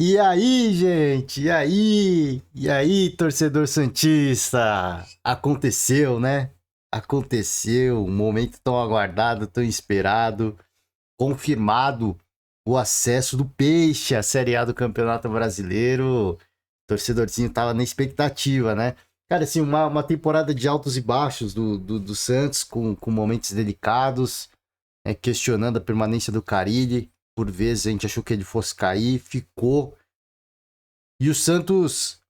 E aí, gente? E aí? E aí, torcedor santista? Aconteceu, né? Aconteceu, um momento tão aguardado, tão esperado, confirmado o acesso do Peixe à Série A do Campeonato Brasileiro. O torcedorzinho tava na expectativa, né? Cara, assim, uma temporada de altos e baixos do Santos, com momentos delicados, questionando a permanência do Carille. Por vezes a gente achou que ele fosse cair, ficou. E o Santos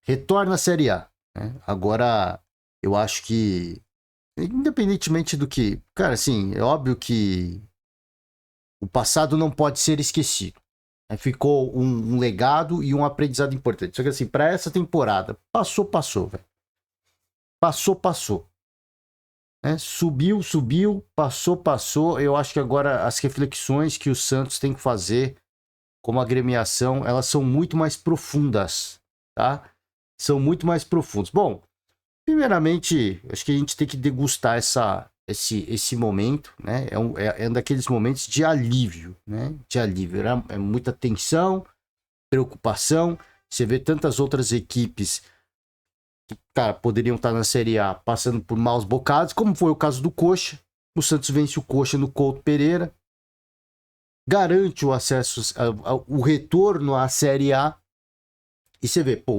retorna à Série A, né? Agora, eu acho que, independentemente do que. Cara, assim, é óbvio que o passado não pode ser esquecido. Né? Ficou um legado e um aprendizado importante. Só que, assim, para essa temporada, passou, velho. Passou. Né? Subiu, passou. Eu acho que agora as reflexões que o Santos tem que fazer como agremiação, elas são muito mais profundas, tá? São muito mais profundas. Bom, primeiramente, acho que a gente tem que degustar esse momento, né? É um daqueles momentos de alívio, né? De alívio. É muita tensão, preocupação. Você vê tantas outras equipes que, cara, poderiam estar na Série A passando por maus bocados, como foi o caso do Coxa. O Santos vence o Coxa no Couto Pereira, garante o acesso, o retorno à Série A. E você vê, pô,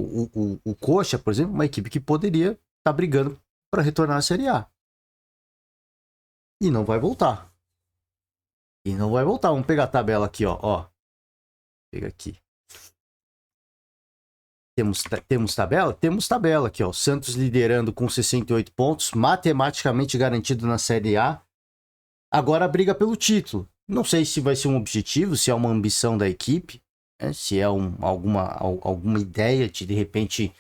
o Coxa, por exemplo, uma equipe que poderia estar brigando para retornar à Série A. E não vai voltar. Vamos pegar a tabela aqui, ó. Pega aqui. Temos tabela? Temos tabela aqui, ó. Santos liderando com 68 pontos, matematicamente garantido na Série A. Agora a briga pelo título. Não sei se vai ser um objetivo, se é uma ambição da equipe, né? Se é alguma ideia de repente,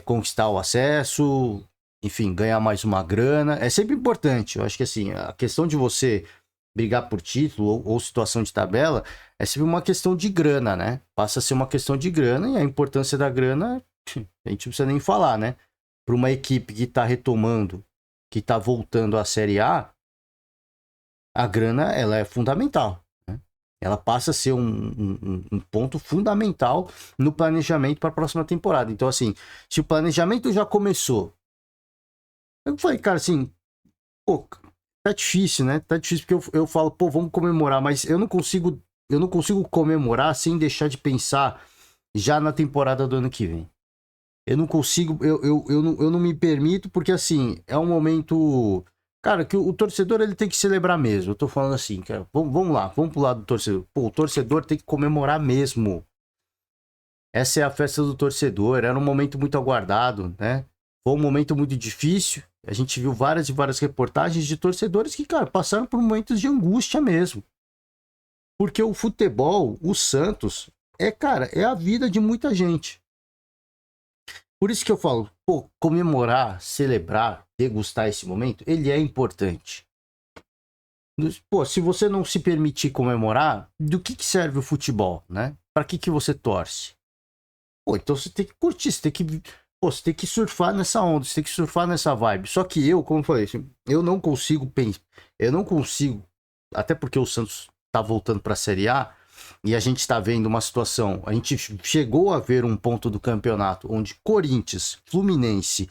conquistar o acesso, enfim, ganhar mais uma grana. É sempre importante. Eu acho que assim, a questão de você brigar por título ou situação de tabela é sempre uma questão de grana, né? Passa a ser uma questão de grana e a importância da grana, a gente não precisa nem falar, né? Para uma equipe que está retomando, que está voltando à Série a grana ela é fundamental. Né? Ela passa a ser um ponto fundamental no planejamento para a próxima temporada. Então, assim, se o planejamento já começou, eu falei, cara, assim, pô, tá difícil, né? Tá difícil porque eu falo, pô, vamos comemorar, mas eu não consigo comemorar sem deixar de pensar já na temporada do ano que vem. Eu não consigo, eu não me permito, porque assim, é um momento. Cara, que o torcedor ele tem que celebrar mesmo. Eu tô falando assim, cara, vamos lá, vamos pro lado do torcedor. Pô, o torcedor tem que comemorar mesmo. Essa é a festa do torcedor. Era um momento muito aguardado, né? Foi um momento muito difícil. A gente viu várias e várias reportagens de torcedores que, cara, passaram por momentos de angústia mesmo. Porque o futebol, o Santos, cara, é a vida de muita gente. Por isso que eu falo, pô, comemorar, celebrar, degustar esse momento, ele é importante. Pô, se você não se permitir comemorar, do que serve o futebol, né? Pra que você torce? Pô, então você tem que curtir, você tem que surfar nessa onda, você tem que surfar nessa vibe. Só que eu, como eu falei, assim, eu não consigo pensar, eu não consigo, até porque o Santos tá voltando pra Série A, e a gente está vendo uma situação, a gente chegou a ver um ponto do campeonato onde Corinthians, Fluminense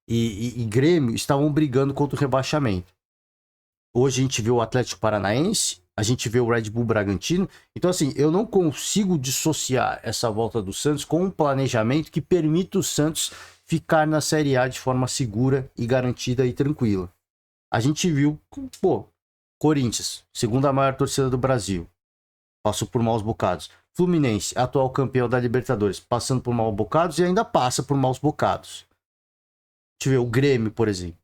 e Grêmio estavam brigando contra o rebaixamento. Hoje a gente vê o Atlético Paranaense, a gente vê o Red Bull Bragantino. Então, assim, eu não consigo dissociar essa volta do Santos com um planejamento que permita o Santos ficar na Série A de forma segura e garantida e tranquila. A gente viu, pô, Corinthians, segunda maior torcida do Brasil, passou por maus bocados. Fluminense, atual campeão da Libertadores, passando por maus bocados e ainda passa por maus bocados. Deixa eu ver, o Grêmio, por exemplo.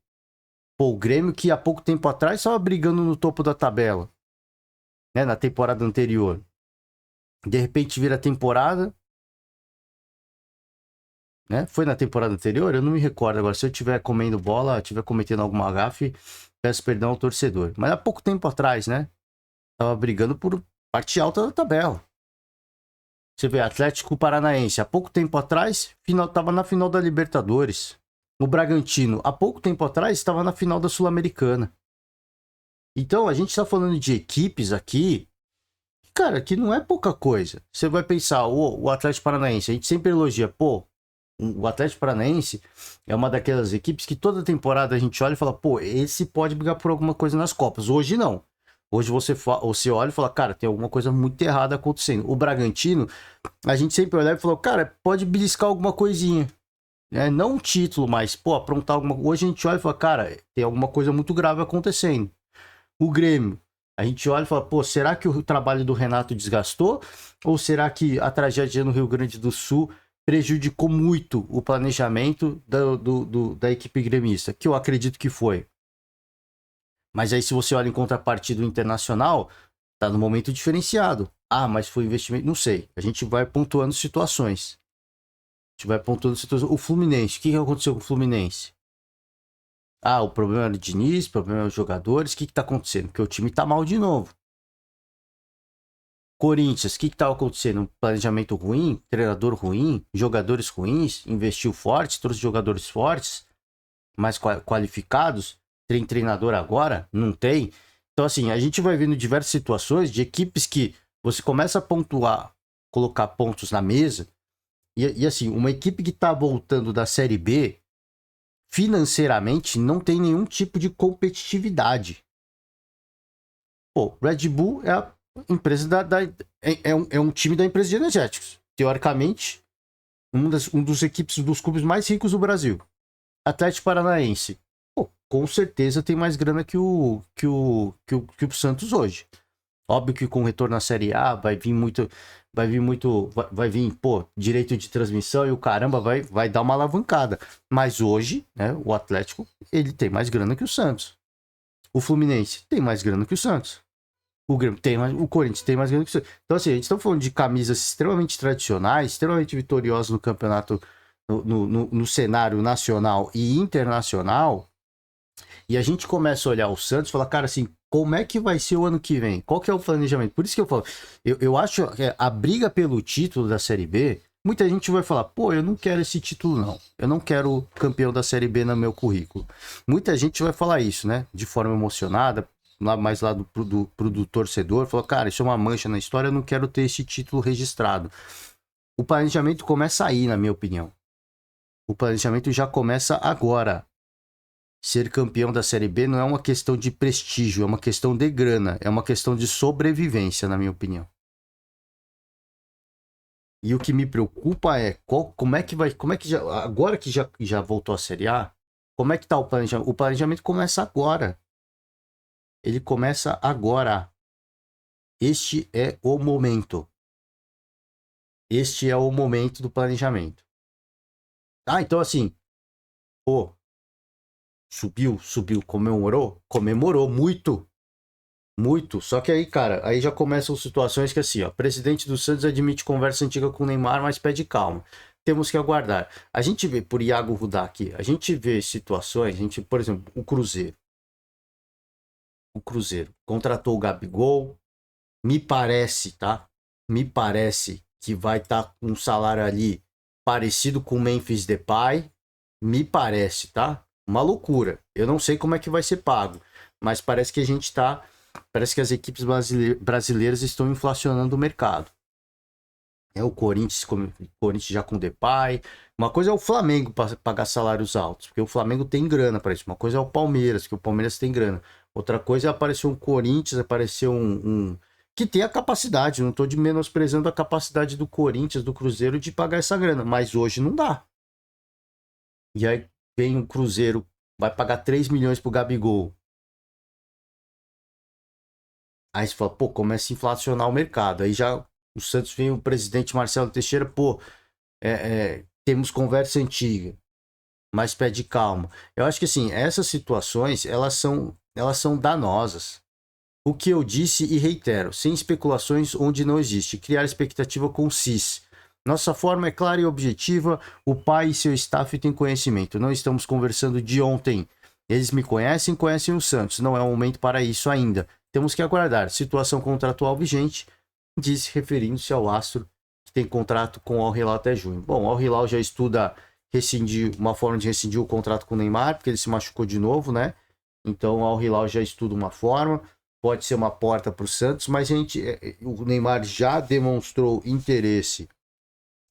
Pô, o Grêmio que há pouco tempo atrás estava brigando no topo da tabela, né, na temporada anterior. De repente vira temporada, né? Foi na temporada anterior? Eu não me recordo agora. Se eu estiver comendo bola, estiver cometendo alguma gafe, peço perdão ao torcedor. Mas há pouco tempo atrás, né? Tava brigando por parte alta da tabela. Você vê, Atlético Paranaense, há pouco tempo atrás, tava na final da Libertadores. O Bragantino, há pouco tempo atrás, estava na final da Sul-Americana. Então, a gente está falando de equipes aqui Cara, que não é pouca coisa. Você vai pensar, o Atlético Paranaense, a gente sempre elogia, pô, o Atlético Paranaense é uma daquelas equipes que toda temporada a gente olha e fala, pô, esse pode brigar por alguma coisa nas Copas. Hoje não. Hoje você olha e fala, cara, tem alguma coisa muito errada acontecendo. O Bragantino, a gente sempre olhava e falou, cara, pode beliscar alguma coisinha. Não um título, mas, pô, aprontar alguma coisa. Hoje a gente olha e fala, cara, tem alguma coisa muito grave acontecendo. O Grêmio, a gente olha e fala, pô, será que o trabalho do Renato desgastou? Ou será que a tragédia no Rio Grande do Sul prejudicou muito o planejamento da equipe gremista? Que eu acredito que foi. Mas aí, se você olha em contrapartida internacional, tá no momento diferenciado. Ah, mas foi investimento? Não sei. A gente vai pontuando situações. O Fluminense, o que aconteceu com o Fluminense? Ah, o problema era o Diniz, o problema é os jogadores. O que tá acontecendo? Porque o time tá mal de novo. Corinthians, o que tá acontecendo? Um planejamento ruim, treinador ruim, jogadores ruins, investiu forte, trouxe jogadores fortes, mais qualificados. Tem treinador agora? Não tem. Então, assim, a gente vai vendo diversas situações de equipes que você começa a pontuar, colocar pontos na mesa. E assim, uma equipe que tá voltando da Série B, financeiramente, não tem nenhum tipo de competitividade. Pô, Red Bull é a empresa é um time da empresa de energéticos. Teoricamente, um dos equipes dos clubes mais ricos do Brasil. Atlético Paranaense. Pô, com certeza tem mais grana que o Santos hoje. Óbvio que com o retorno à Série A vai vir, pô, direito de transmissão e o caramba vai dar uma alavancada. Mas hoje, né, o Atlético, ele tem mais grana que o Santos. O Fluminense tem mais grana que o Santos. O Grêmio tem mais, o Corinthians tem mais grana que o Santos. Então, assim, a gente está falando de camisas extremamente tradicionais, extremamente vitoriosas no campeonato, no cenário nacional e internacional. E a gente começa a olhar o Santos e falar, cara, assim, como é que vai ser o ano que vem? Qual que é o planejamento? Por isso que eu falo, eu acho que a briga pelo título da Série B, muita gente vai falar, pô, eu não quero esse título não. Eu não quero campeão da Série B no meu currículo. Muita gente vai falar isso, né? De forma emocionada, mais lá do torcedor, falou, cara, isso é uma mancha na história, eu não quero ter esse título registrado. O planejamento começa aí, na minha opinião. O planejamento já começa agora. Ser campeão da Série B não é uma questão de prestígio, é uma questão de grana, é uma questão de sobrevivência, na minha opinião. E o que me preocupa é agora que já voltou a Série A, como é que tá o planejamento? O planejamento começa agora. Ele começa agora. Este é o momento. Este é o momento do planejamento. Ah, então assim, pô, subiu, comemorou muito. Muito. Só que aí, cara, aí já começam situações que assim, ó, presidente do Santos admite conversa antiga com o Neymar, mas pede calma. Temos que aguardar. A gente vê, por Iago Rudá aqui, a gente vê situações, por exemplo, o Cruzeiro. O Cruzeiro contratou o Gabigol, me parece, tá? Me parece que vai estar com um salário ali parecido com o Memphis Depay. Me parece, tá? Uma loucura. Eu não sei como é que vai ser pago, mas parece que parece que as equipes brasileiras estão inflacionando o mercado. É o Corinthians já com o Depay. Uma coisa é o Flamengo pagar salários altos, porque o Flamengo tem grana para isso. Uma coisa é o Palmeiras, que o Palmeiras tem grana. Outra coisa é aparecer um Corinthians, aparecer que tem a capacidade. Não estou menosprezando a capacidade do Corinthians, do Cruzeiro de pagar essa grana, mas hoje não dá. E aí vem o Cruzeiro, vai pagar 3 milhões pro Gabigol. Aí você fala, pô, começa a inflacionar o mercado. Aí já o Santos vem o presidente Marcelo Teixeira, pô, temos conversa antiga, mas pede calma. Eu acho que assim, essas situações, elas são danosas. O que eu disse e reitero, sem especulações onde não existe, criar expectativa com CIS. Nossa forma é clara e objetiva, o pai e seu staff têm conhecimento. Não estamos conversando de ontem. Eles me conhecem o Santos. Não é o momento para isso ainda. Temos que aguardar. Situação contratual vigente, disse referindo-se ao Astro, que tem contrato com o Al Hilal até junho. Bom, o Al Hilal já estuda uma forma de rescindir o contrato com o Neymar, porque ele se machucou de novo, né? Então o Al Hilal já estuda uma forma. pode ser uma porta para o Santos, mas o Neymar já demonstrou interesse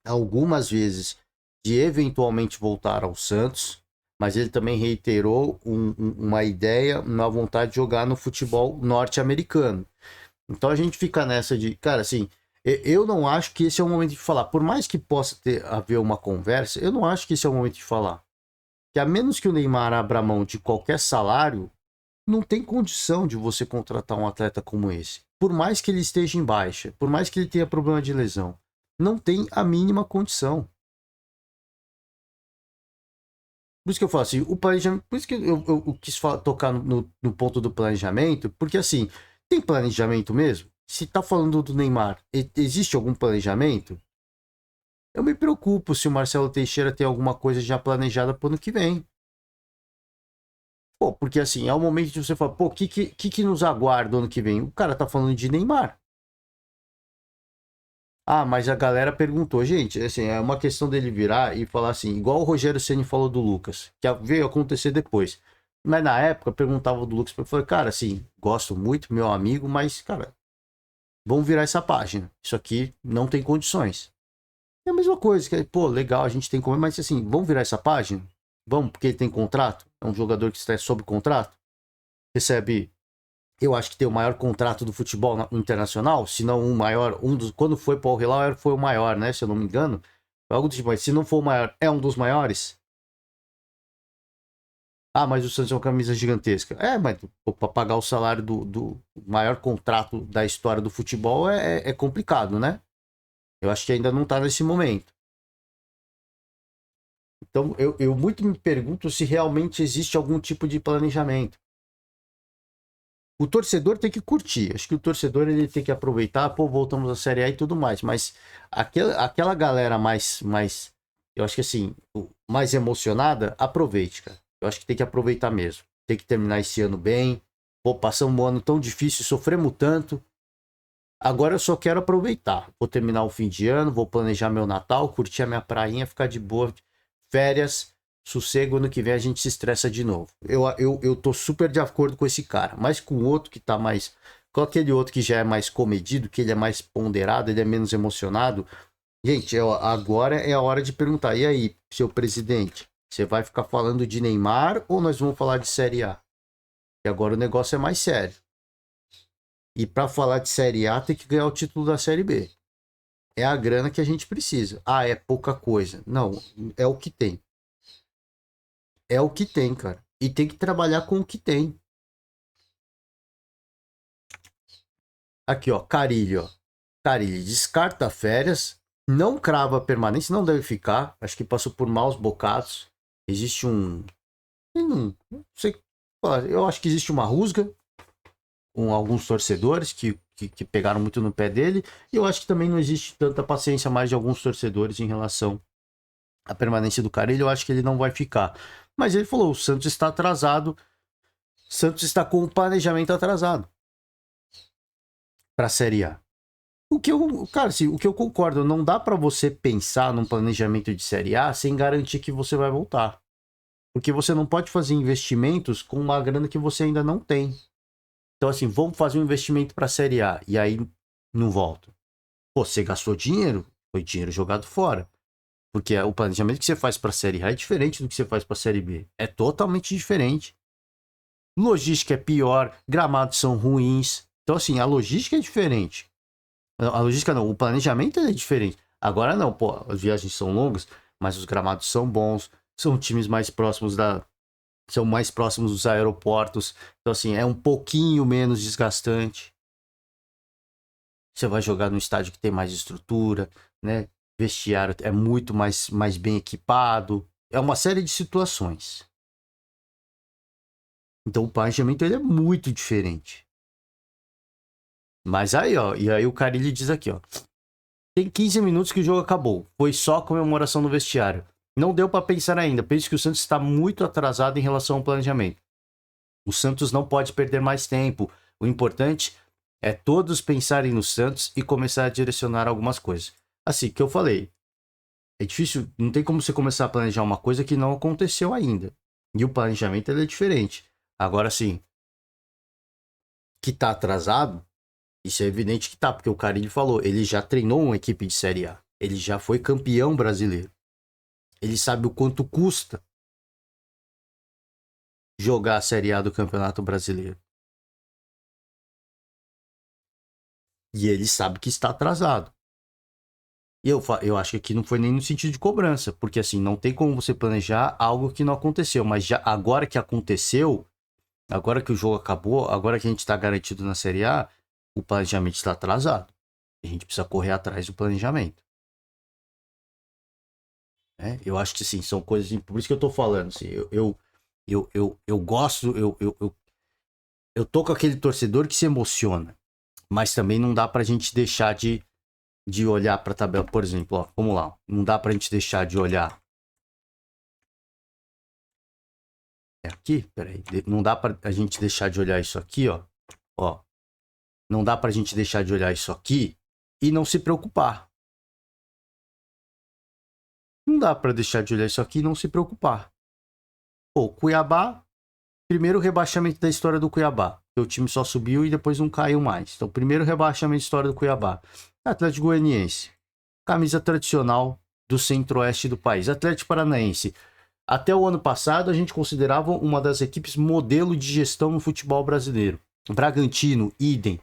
algumas vezes de eventualmente voltar ao Santos, mas ele também reiterou uma ideia, uma vontade de jogar no futebol norte-americano. Então a gente fica nessa de, cara, assim, eu não acho que esse é o momento de falar. Por mais que possa haver uma conversa, eu não acho que esse é o momento de falar. Que a menos que o Neymar abra mão de qualquer salário, não tem condição de você contratar um atleta como esse. Por mais que ele esteja em baixa, por mais que ele tenha problema de lesão, não tem a mínima condição. Por isso que eu falo assim, o planejamento. Por isso que eu quis tocar no ponto do planejamento, porque assim, tem planejamento mesmo? Se tá falando do Neymar, existe algum planejamento? Eu me preocupo se o Marcelo Teixeira tem alguma coisa já planejada para o ano que vem. Pô, porque assim, é o momento de você falar, pô, o que nos aguarda ano que vem? O cara tá falando de Neymar. Ah, mas a galera perguntou, gente, assim, é uma questão dele virar e falar assim, igual o Rogério Ceni falou do Lucas, que veio acontecer depois. Mas na época perguntava do Lucas, eu falei, cara, assim, gosto muito, meu amigo, mas, cara, vamos virar essa página. Isso aqui não tem condições. É a mesma coisa, que, pô, legal, a gente tem como, mas assim, vamos virar essa página? Vamos, porque ele tem contrato? É um jogador que está sob contrato? Recebe, eu acho que tem o maior contrato do futebol internacional, se não o maior, quando foi para o Hilal foi o maior, né, se eu não me engano. Algo do tipo, mas se não for o maior, é um dos maiores? Ah, mas o Santos é uma camisa gigantesca. É, mas para pagar o salário do maior contrato da história do futebol é complicado, né? Eu acho que ainda não tá nesse momento. Então, eu muito me pergunto se realmente existe algum tipo de planejamento. O torcedor tem que curtir. Acho que o torcedor ele tem que aproveitar, pô, voltamos à Série A e tudo mais. Mas aquela galera mais, eu acho que assim, mais emocionada, aproveite, cara. Eu acho que tem que aproveitar mesmo. Tem que terminar esse ano bem. Pô, passamos um ano tão difícil, sofremos tanto. Agora eu só quero aproveitar. Vou terminar o fim de ano, vou planejar meu Natal, curtir a minha prainha, ficar de boa, férias, sossego. Ano que vem a gente se estressa de novo. Eu tô super de acordo com esse cara, mas com o outro que tá mais. Com aquele outro que já é mais comedido, que ele é mais ponderado, ele é menos emocionado. Gente, agora é a hora de perguntar. E aí, seu presidente, você vai ficar falando de Neymar ou nós vamos falar de Série A? E agora o negócio é mais sério. E para falar de Série A, tem que ganhar o título da Série B. É a grana que a gente precisa. Ah, é pouca coisa. Não, é o que tem. É o que tem, cara. E tem que trabalhar com o que tem. Aqui, ó, Carilho, ó. Carilho, descarta férias, não crava permanência, não deve ficar. Acho que passou por maus bocados. Existe não sei, eu acho que existe uma rusga com alguns torcedores que pegaram muito no pé dele. E eu acho que também não existe tanta paciência mais de alguns torcedores em relação à permanência do Carille. Eu acho que ele não vai ficar. Mas ele falou: o Santos está atrasado. Santos está com o planejamento atrasado para a Série A. O que eu, cara, assim, o que eu concordo, não dá para você pensar num planejamento de Série A sem garantir que você vai voltar. Porque você não pode fazer investimentos com uma grana que você ainda não tem. Então, assim, vamos fazer um investimento para a Série A e aí não volta. Pô, você gastou dinheiro, foi dinheiro jogado fora. Porque o planejamento que você faz para a Série A é diferente do que você faz para a Série B. É totalmente diferente. Logística é pior, gramados são ruins. Então, assim, a logística é diferente. A logística não, o planejamento é diferente. Agora não, pô, as viagens são longas, mas os gramados são bons, são times mais próximos são mais próximos dos aeroportos. Então, assim, é um pouquinho menos desgastante. Você vai jogar no estádio que tem mais estrutura, né? Vestiário é muito mais bem equipado. É uma série de situações. Então o planejamento ele é muito diferente. Mas aí, ó, e aí o Carille diz aqui, ó. Tem 15 minutos que o jogo acabou. Foi só comemoração no vestiário. Não deu para pensar ainda. Penso que o Santos está muito atrasado em relação ao planejamento. O Santos não pode perder mais tempo. O importante é todos pensarem no Santos e começar a direcionar algumas coisas. Assim que eu falei, é difícil, não tem como você começar a planejar uma coisa que não aconteceu ainda. E o planejamento ele é diferente. Agora sim, que tá atrasado, isso é evidente que tá, porque o Carille falou, ele já treinou uma equipe de Série A. Ele já foi campeão brasileiro. Ele sabe o quanto custa jogar a Série A do Campeonato Brasileiro. E ele sabe que está atrasado. E eu acho que aqui não foi nem no sentido de cobrança, porque assim, não tem como você planejar algo que não aconteceu, mas já agora que aconteceu, agora que o jogo acabou, agora que a gente está garantido na Série A, o planejamento está atrasado. A gente precisa correr atrás do planejamento. Eu acho que sim, são coisas. Por isso que eu tô falando. Assim, eu gosto, eu tô com aquele torcedor que se emociona, mas também não dá pra gente deixar de olhar pra tabela. Por exemplo, ó, vamos lá. Não dá pra gente deixar de olhar. É aqui? Peraí. Não dá pra a gente deixar de olhar isso aqui, ó. Ó. Não dá pra gente deixar de olhar isso aqui e não se preocupar. Não dá pra deixar de olhar isso aqui e não se preocupar. Pô, Cuiabá, primeiro rebaixamento da história do Cuiabá. O time só subiu e depois não caiu mais. Então, primeiro rebaixamento da história do Cuiabá. Atlético Goianiense. Camisa tradicional do centro-oeste do país. Atlético Paranaense. Até o ano passado, a gente considerava uma das equipes modelo de gestão no futebol brasileiro. Bragantino, idem.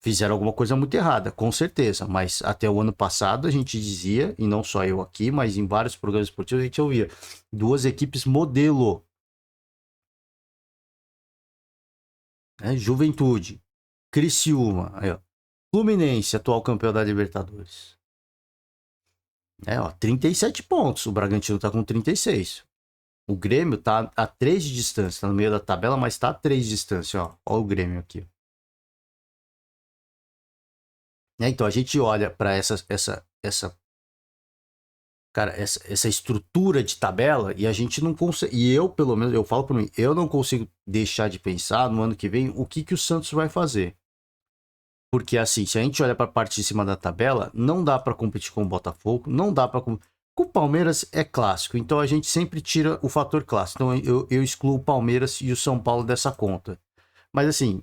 Fizeram alguma coisa muito errada, com certeza. Mas até o ano passado, a gente dizia, e não só eu aqui, mas em vários programas esportivos, a gente ouvia. Duas equipes modelo. Juventude. Criciúma. Aí, ó. Fluminense, atual campeão da Libertadores. 37 pontos. O Bragantino tá com 36. O Grêmio tá a 3 de distância. Tá no meio da tabela, mas tá a 3 de distância. Ó o Grêmio aqui. Então a gente olha para essa estrutura de tabela e a gente não consegue. E eu, pelo menos, eu falo para mim, eu não consigo deixar de pensar no ano que vem o que o Santos vai fazer. Porque assim, se a gente olha para a parte de cima da tabela, não dá para competir com o Botafogo, não dá para com o Palmeiras é clássico, então a gente sempre tira o fator clássico. Então eu excluo o Palmeiras e o São Paulo dessa conta. Mas assim,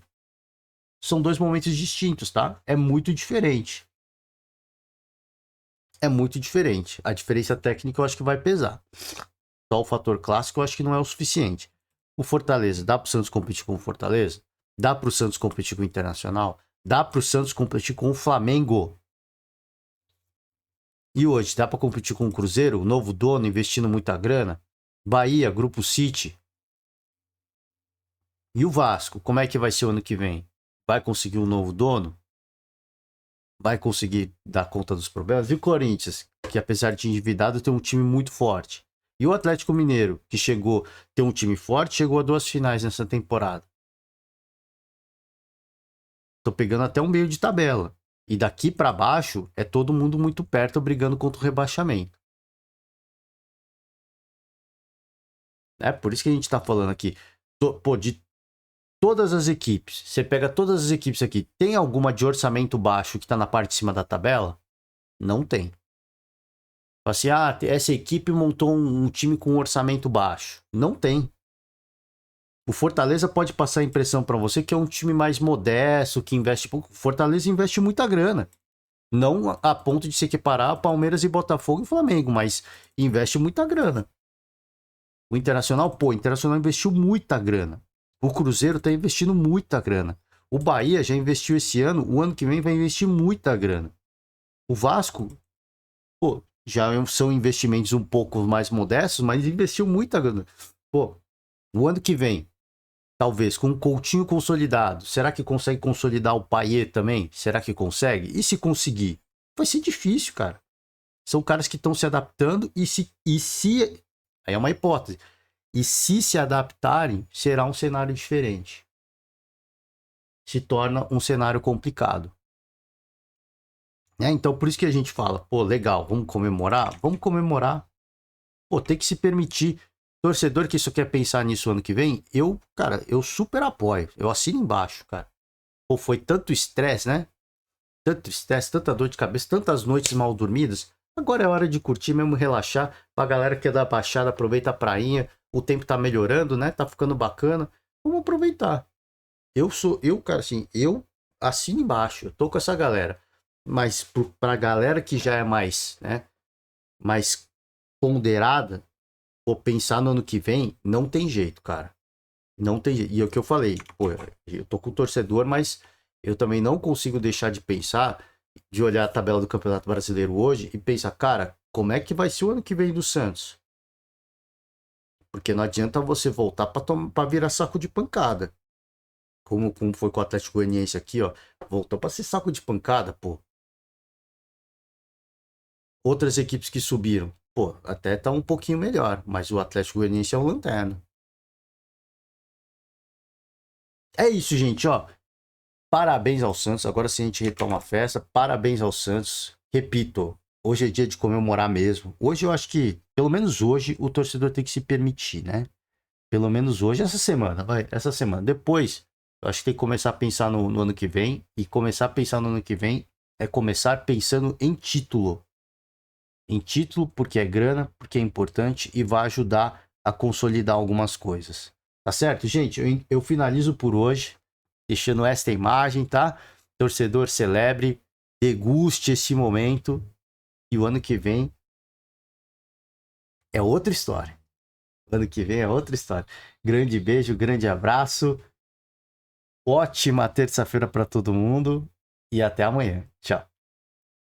são dois momentos distintos, tá? É muito diferente. É muito diferente. A diferença técnica eu acho que vai pesar. Só o fator clássico eu acho que não é o suficiente. O Fortaleza, dá pro Santos competir com o Fortaleza? Dá pro Santos competir com o Internacional? Dá pro Santos competir com o Flamengo? E hoje, dá para competir com o Cruzeiro, o novo dono, investindo muita grana? Bahia, Grupo City. E o Vasco, como é que vai ser o ano que vem? Vai conseguir um novo dono? Vai conseguir dar conta dos problemas? E o Corinthians, que apesar de endividado, tem um time muito forte. E o Atlético Mineiro, que chegou, tem um time forte, chegou a 2 finais nessa temporada. Tô pegando até um meio de tabela. E daqui para baixo, é todo mundo muito perto brigando contra o rebaixamento. Por isso que a gente tá falando aqui. Pô, de todas as equipes, você pega todas as equipes aqui, tem alguma de orçamento baixo que tá na parte de cima da tabela? Não tem. Assim, essa equipe montou um time com um orçamento baixo. Não tem. O Fortaleza pode passar a impressão para você que é um time mais modesto, que investe pouco. Fortaleza investe muita grana. Não a ponto de se equiparar a Palmeiras e Botafogo e Flamengo, mas investe muita grana. O Internacional investiu muita grana. O Cruzeiro está investindo muita grana. O Bahia já investiu esse ano, o ano que vem vai investir muita grana. O Vasco, já são investimentos um pouco mais modestos, mas investiu muita grana. O ano que vem, talvez com o Coutinho consolidado, será que consegue consolidar o Payet também? Será que consegue? E se conseguir? Vai ser difícil, cara. São caras que estão se adaptando e se aí é uma hipótese. E se adaptarem, será um cenário diferente. Se torna um cenário complicado. Então, por isso que a gente fala, legal, vamos comemorar? Vamos comemorar. Tem que se permitir. Torcedor que isso quer pensar nisso ano que vem, eu super apoio. Eu assino embaixo, cara. Foi tanto estresse, né? Tanto estresse, tanta dor de cabeça, tantas noites mal dormidas. Agora é hora de curtir mesmo, relaxar. Pra galera que é da Baixada, aproveita a prainha. O tempo tá melhorando, né? Tá ficando bacana. Vamos aproveitar. cara, assim, eu assino embaixo, eu tô com essa galera. Mas pra galera que já é mais, né, mais ponderada, ou pensar no ano que vem, não tem jeito, cara. Não tem jeito. E é o que eu falei, pô, eu tô com o torcedor, mas eu também não consigo deixar de pensar, de olhar a tabela do Campeonato Brasileiro hoje e pensar, cara, como é que vai ser o ano que vem do Santos? Porque não adianta você voltar pra virar saco de pancada. Como foi com o Atlético Goianiense aqui, ó. Voltou pra ser saco de pancada, pô. Outras equipes que subiram, pô, até tá um pouquinho melhor, mas o Atlético Goianiense é o lanterna. É isso, gente, ó. Parabéns ao Santos. Agora sim a gente retoma a festa. Parabéns ao Santos. Repito, hoje é dia de comemorar mesmo. Hoje eu acho que, pelo menos hoje, o torcedor tem que se permitir, né? Pelo menos hoje, essa semana, vai. Essa semana. Depois, eu acho que tem que começar a pensar no ano que vem. E começar a pensar no ano que vem é começar pensando em título. Em título, porque é grana, porque é importante e vai ajudar a consolidar algumas coisas. Tá certo, gente? Eu finalizo por hoje, deixando esta imagem, tá? Torcedor, celebre, deguste esse momento e o ano que vem é outra história. O ano que vem é outra história. Grande beijo, grande abraço. Ótima terça-feira para todo mundo e até amanhã. Tchau.